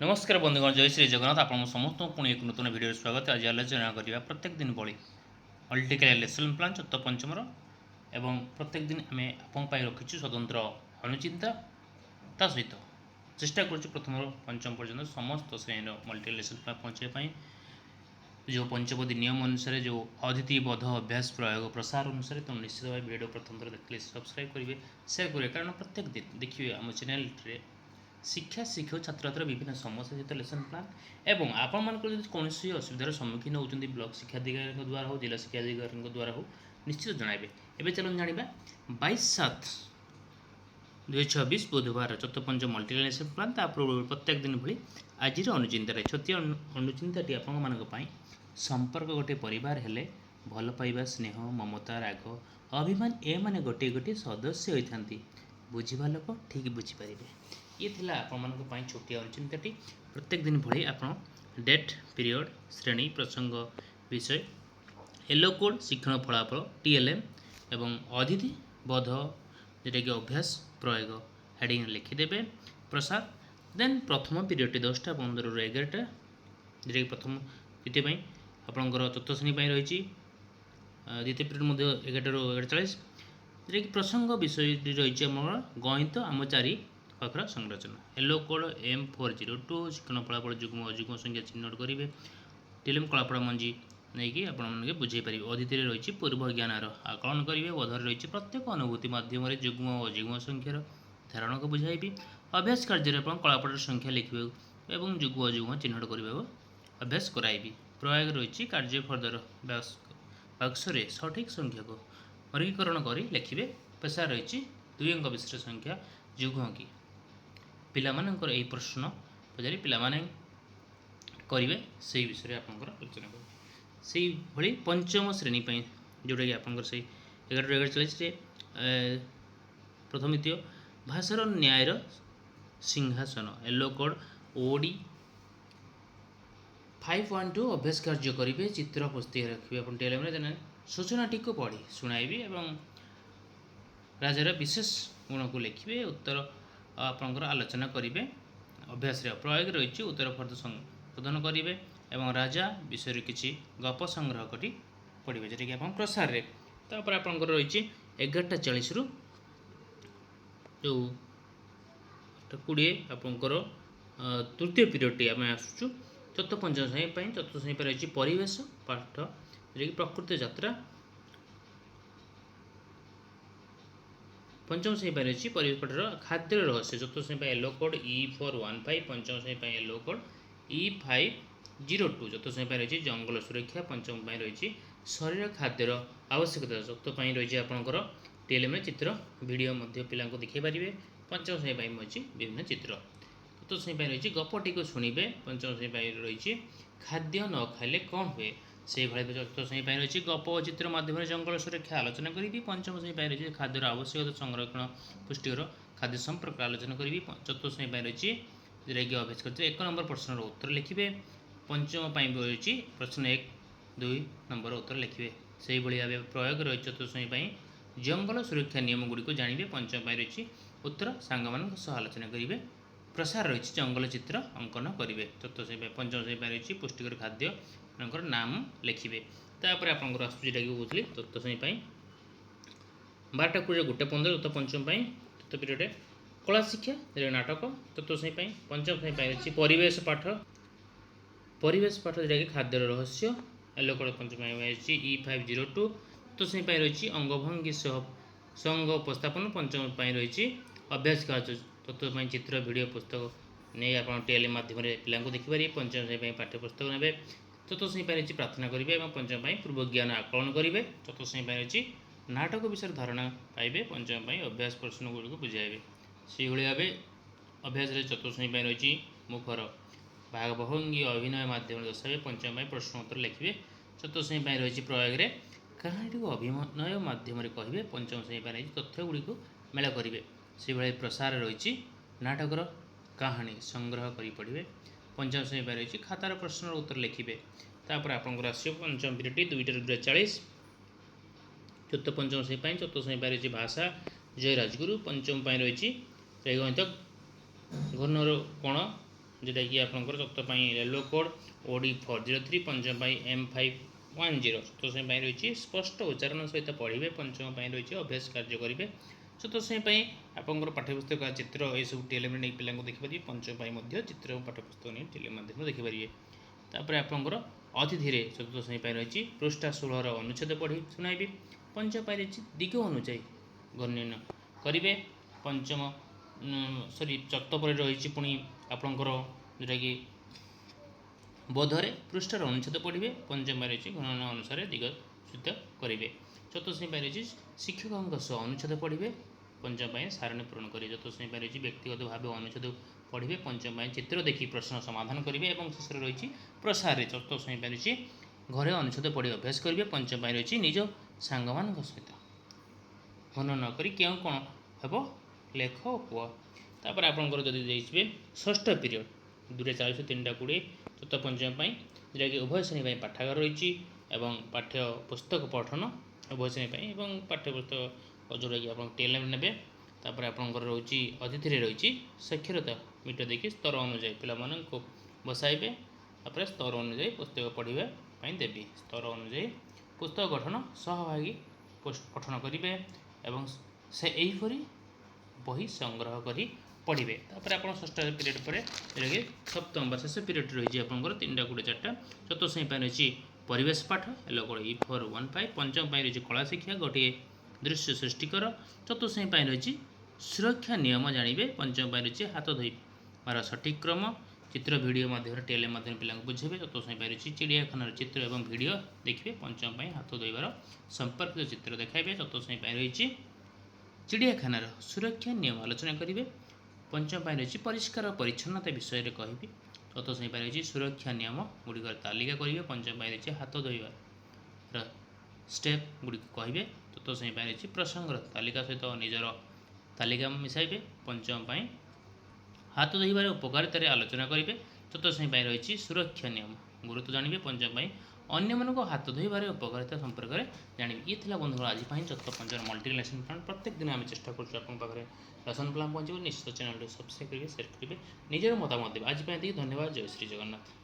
नमस्कार बंधुगण, जय श्री जगन्नाथ। आप समस्त पुणी एक नूतन भिडियो स्वागत। आज आलोचना करवा प्रत्येक दिन भली पॉलिटिकल लेसन प्लान चतुर्थ पंचम एवं प्रत्येक दिन आम आप रखीचु स्वतंत्र अनुचिंता ता सहित चेष्टा करुँ प्रथम पंचम पर्यटन समस्त श्रेणी मल्टी लेसन प्लान पहुँचाई जो पंचपदी नियम अनुसार जो अतिथि बध अभ्यास प्रयोग प्रसार अनुसार तो निश्चित भाव भिडियो प्रथम थर देखिए सब्सक्राइब करेंगे, शेयर करेंगे। कारण प्रत्येक दिन देखिए आम चैनल शिक्षा शिक्षक छात्र छात्र विभिन्न समस्या सहित लेसन प्लान एवं आपण कौन असुविधार सम्मुखीन होती ब्लक शिक्षा अधिकारी द्वारा हो जिला शिक्षा अधिकारी द्वारा हो निश्चित जनइबे। एवं चलो जाना 22/7/2026 बुधवार चतुर्थ मल्टी लेसन प्लान प्रत्येक दिन भली आज अनुचिंता छतिया अनुचिंताटी आपण संपर्क गोटे परिवार हेले भल पाइबा स्नेह ममता राग अभिमान ए माने गोटे गोटे सदस्य होती बुझा लोक ठीक बुझीपारे। ये थिला आपण छोटिया अनुचिंताटी प्रत्येक दिन भली आप डेट पीरियड श्रेणी प्रसंग विषय येलो कोड शिक्षण फलाफल TLM एवं अतिथि बोध जोटा कि अभ्यास प्रयोग हेडिंग लिखिदेवे प्रसाद। देन प्रथम पीरियड 10टा 15 ରୁ 11टा जोटा कि प्रथम द्वितीय आपंकर चतुर्थ श्रेणी रही। द्वितीय पीरियड 11टा ରୁ 11:40 जोटा कि प्रसंग विषय रही गणित आम चारि पाखर संरचना। येलो कोड M402 शिक्षण फलाफल जुग्म अजुग्म संख्या चिन्हट करेंगे। TLM कलापड़ा मंजी नहीं कि आपके बुझे पारे। अतिथि रही पूर्व ज्ञानर आकलन करेंगे। बोधर रही प्रत्येक अनुभूति मध्यम जुग्म अजुग्म संख्यार धारण को बुझाइबी। अभ्यास कार्य कलापड़ संख्या लिखे और जुग्म अजुग्म चिन्हट करने अभ्यास कराइबी। प्रयोग रही कार्य फर्दर बक्सरे सठिक संख्या को वर्गीकरण कर लिखे। पेशा रही 2 अंक विशिष्ट संख्या जुग्म की पिलामानंकर यही प्रश्न पचारि पिलामाने करेंगे से विषय आपंकर आलोचना करें। से भली पंचम श्रेणी जोटा कि आपंकर से 11:40 प्रथम द्वितीय भाषार न्यायर सिंहासन येलो कोड OD 5.2 अभ्यास कार्य करेंगे। चित्र पुस्तिका रखिए आप TLM सूचनाटी को पढ़ी शुणाइबी एवं राजार विशेष गुण को लिखे। उत्तर आपंकर आलोचना करेंगे। अभ्यास प्रयोग रही उत्तर फर्द संशोधन करेंगे एवं राजा विषय किसी गप संग्रह कर पढ़े जोटा कि आप प्रसार में आपंकर रही 11:40 ରୁ जो 20 आपंकर तृतीय पीरियड टी आम आसुचु चतुर्थ पंचम श्रेणी। चतुर्थ श्रेणी रही परिवेश पाठ जोटा कि प्रकृति यात्रा। पंचम श्रेणी रही परिवेश पाठर खाद्य रहस्य। चतुर्थ श्रेणी येलो कोड E415। पंचम श्रेणी येलो कोड E502। चतुर्थ श्रेणी रही जंगल सुरक्षा। पंचम रही शरीर खाद्यर आवश्यकता। चतुर्थ रही आपंकर TLM चित्र वीडियो पिला देखी पारे। पंचम श्रेणी रही विभिन्न चित्र। चतुर्थ श्रेणी रही गपटी को शुणे। पंचम श्रेणी रही खाद्य न खाइले कौन हुए से भाई। चतुर्थ श्रेणी रही गप और चित्र माध्यम जंगल सुरक्षा आलोचना करी। पंचम श्रेणी रही खाद्यर आवश्यकता संरक्षण पुष्टिकर खाद्य संपर्क आलोचना करी। चतुर्थ श्रेणी रही जोटा कि अभ्यास करते 1 नंबर प्रश्न उत्तर लिखे। पंचम रही प्रश्न 1 2 नंबर उत्तर लिखे। से भाव प्रयोग रही चतुर्थ श्रेणी जंगल सुरक्षा नियम गुड़िक जानवे। पंचम रही उत्तर सांग मान आलोचना करेंगे। प्रसार रही जंगल चित्र अंकन करेंगे। चतुर्थ श्रेणी पंचम श्रेणी रही पुष्टिकर खाद्य नाम लिखे। तापर आपंकर आसूँ जोटा कि कहते चतुर्थ श्रेणी 12:20 1:15 चतुर्थ पंचम चतुर्थ पीरियड कला शिक्षा नाटक। चतुर्थ श्रेणी पंचम श्रेणी रही परिवेश पाठ जोटा कि खाद्यर रहस्य येलो कोड। पंचम रही E502। चतुर्थ श्रेणी रही अंगभंगी संग उपस्थापन। पंचम रही अभ्यास कार्य। चतुर्थ चित्र वीडियो पुस्तक नहीं आप TLM माध्यम पिला देखिपारे। पंचम श्रेणी पाठ्यपुस्तक ने। चतुर्थ श्रेणी रही प्रार्थना करेंगे। पंचम पूर्व ज्ञान आकलन करेंगे। चतुर्थ श्रेणी रही नाटक विषय धारणा पाइबे। पंचम अभ्यास प्रश्न गुड़िक बुझाइबे। से भाव अभ्यास चतुर्थ श्रेणी रही मुखर भावभंगी अभिनय माध्यम दर्शाए। पंचम प्रश्नोत्तर लिखे। चतुर्थ श्रेणी रही प्रयोग में कहानी को अभिनय माध्यम कहे। पंचम श्रेणी रही तथ्य गुड़िक मेल करेंगे। से भाई प्रसार रही नाटकर कहानी संग्रह कर पढ़े। पंचम श्रेणी रही खातार प्रश्न उत्तर लिखे। तापर आपंकर आस पंचम पीरियड 2:40 चतुर्थ पंचम श्रेणी। चतुर्थ श्रेणी रही भाषा जय राजगुरु। पंचम रही गणित घनर कोण जोटाकि आपंकर चतुर्थ येलो कोड OD403 पंचम M510 चतुर्थ श्रेणी रही स्पष्ट उच्चारण सहित पढ़े पंचम रही अभ्यास कार्य करेंगे चतुर्थ श्रेणी आपंकर पाठ्यपुस्तक चित्र यह सब टेलीम नहीं पिला देखिपारे पंचम चित्र पाठ्यपुस्तक नहीं टेलीम माध्यम देखिपारे तापर आपंकर अतिथि चतुर्थ श्रेणी रही पृष्ठा 16 अनुच्छेद पढ़ी शुणाइबे पंचम रही दिग अनुଯାयी गणन करेंगे पंचम सॉरी चतुर्थ पर रही पुणी आपंकर जोटा कि बोधरे पृष्ठार अनुच्छेद पढ़े पंचम रही गणना अनुसार दिग सूचित करेंगे चतुर्थ श्रेणी रही शिक्षकों सह अनुच्छेद पढ़े पंचम सारणी पूरण करेंगे चतुर्थ श्रेणी रही व्यक्तिगत भाव अनुच्छेद पढ़े पंचम चित्र देखी प्रश्न समाधान करेंगे और शेष रही प्रसार चतुर्थ श्रेणी रही घरे अनुच्छेद पढ़ी अभ्यास करेंगे पंचम रही निज सांग मान सहित गणना करी क्यों कौन हे लेख कुह तापर आपंकर जदि देखिए षष्ठ पीरियड 2:40-3:20 चतुर्थ पंचम जोटा कि उभय श्रेणी पाठागार रही पाठ्य पुस्तक पठन उभय श्रेणी पाठ्यपुस्तक जोटा कि आप टेलम ने आपंकर रही अतिथि रही साक्षरता मीटर देखिए स्तर अनुଯାयी पे बसाइबे तापर स्तर अनुଯାयी पुस्तक पढ़ाई देवी स्तर अनुଯାयी पुस्तक गठन सहभागी पठन करेंगे एवं से यहीपरी बही संग्रह करी पढ़े तापर आप षष्ठ पीरियड पर जोटा सप्तम शेष पीरियड रही आपंकर 3:20-4 चतुर्थ श्रेणी रही परिवेश पाठ E415 पंचम रही कला शिक्षा गोटे दृश्य सृष्टिकर चतुर्थ श्रेणी रही सुरक्षा नियम जानवे पंचम रही हाथ धोइबार सठिक क्रम चित्र वीडियो माध्यम टेली माध्यम पिला बुझेबे चतुर्थ श्रेणी रही चिड़ियाखानार चित्र और वीडियो देखिए पंचम हाथ धोइबार संपर्कित चित्र देखाइबे चतुर्थ श्रेणी रही चिड़ियाखानार सुरक्षा नियम आलोचना करेंगे पंचम रही परिष्कार परिच्छन्नता विषय में कहि चतुर्थ श्रेणी रही सुरक्षा नियम गुड़िक तालिका करेंगे पंचम रही हाथ धोइबार स्टेप गुड़िक कहे चतुर्थ श्रेणी रही प्रसंगर तालिका सहित निजर तालिका मिसाइबे पंचम हाथ धोइबार उपकारितार आलोचना करेंगे चतुर्थ श्रेणी रही सुरक्षा नियम गुरुत्व जानवे पंचम अन्य मानक हाथ धोइबार उपकारिता संपर्क में जानवे ये था बंधु आज चतुर्थ पंचम मल्टी लेसन प्लान प्रत्येक दिन आम चेष्टा कर लेसन प्लान पहुँचे निश्चित चैनल सब्सक्राइब करेंगे शेयर करेंगे निजर मतामत देवे आज धन्यवाद जय श्री जगन्नाथ।